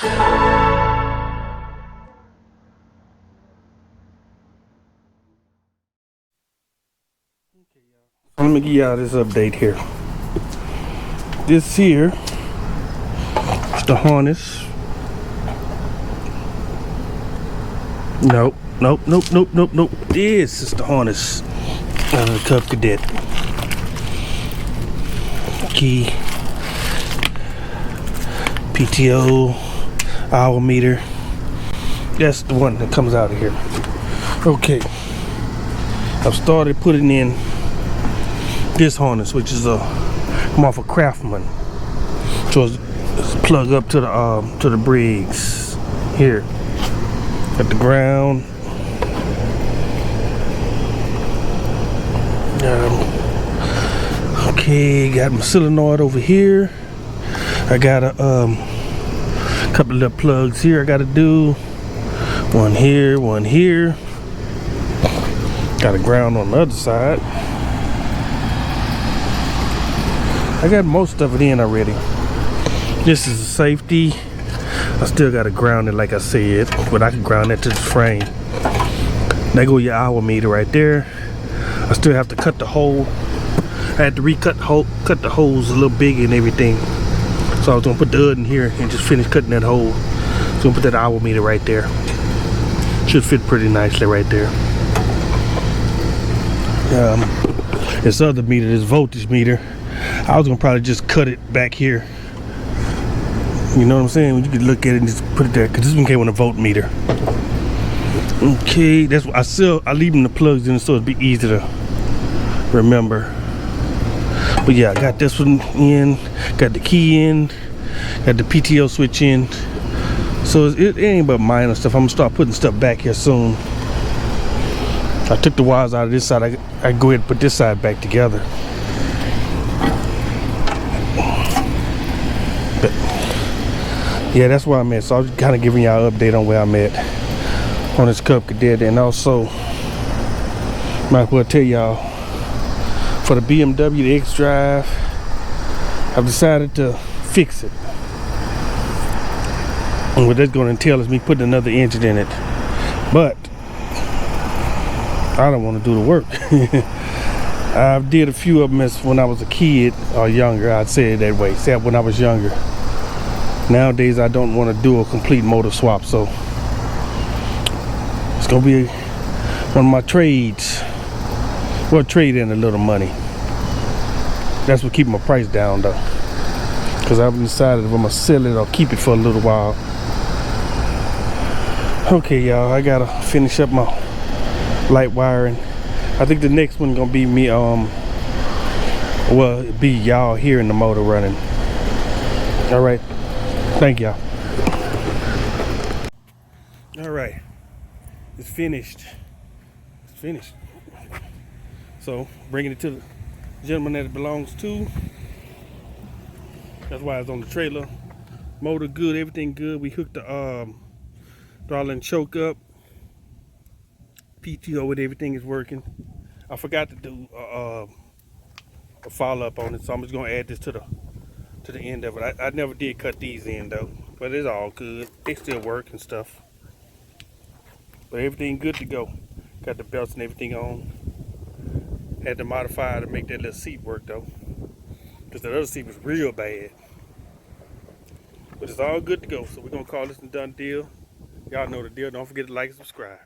Let me give y'all this update here. This here is the harness. Nope. This is the harness of the Cub Cadet. Key, PTO, hour meter. That's the one that comes out of here. Okay. I've started putting in this harness, which is come off a Craftsman. So it's plug up to the Briggs here at the ground. Okay, got my solenoid over here. I got a couple of little plugs here I gotta do. One here, one here. Got a ground on the other side. I got most of it in already. This is a safety. I still got to ground it like I said, but I can ground that to the frame. There go your hour meter right there. I still have to cut the hole. I had to recut cut the holes a little bigger and everything. So I was gonna put the hood in here and just finish cutting that hole. So I'm gonna put that hour meter right there. Should fit pretty nicely right there. This other meter, this voltage meter, I was gonna probably just cut it back here. You know what I'm saying? You could look at it and just put it there, because this one came with a voltmeter. Okay, that's what I leave them the plugs in so it'd be easy to remember. But yeah, I got this one in, got the key in, got the PTO switch in. So it ain't but minor stuff. I'm gonna start putting stuff back here soon. I took the wires out of this side. I go ahead and put this side back together. But yeah, that's where I'm at. So I'm kind of giving y'all an update on where I'm at on this Cub Cadet. And also, might as well tell y'all, for the BMW, the X-Drive, I've decided to fix it. And what that's going to entail is me putting another engine in it. But I don't want to do the work. I did a few of them when I was a kid or younger. I'd say it that way. Except when I was younger. Nowadays, I don't want to do a complete motor swap. So it's going to be one of my trades. We'll trade in a little money. That's what keeping my price down though. Because I haven't decided if I'm going to sell it or keep it for a little while. Okay, y'all. I got to finish up my light wiring. I think the next one gonna be me well, be y'all hearing the motor running. All right, thank y'all. All right, it's finished. So bringing it to the gentleman that it belongs to. That's why it's on the trailer. Motor good, everything good. We hooked the throttle and choke up. PTO with everything is working. I forgot to do a follow up on it, so I'm just gonna add this to the end of it. I never did cut these in though, but it's all good. They still work and stuff. But everything good to go. Got the belts and everything on. Had to modify to make that little seat work though, because the other seat was real bad. But it's all good to go. So we're gonna call this a done deal. Y'all know the deal. Don't forget to like and subscribe.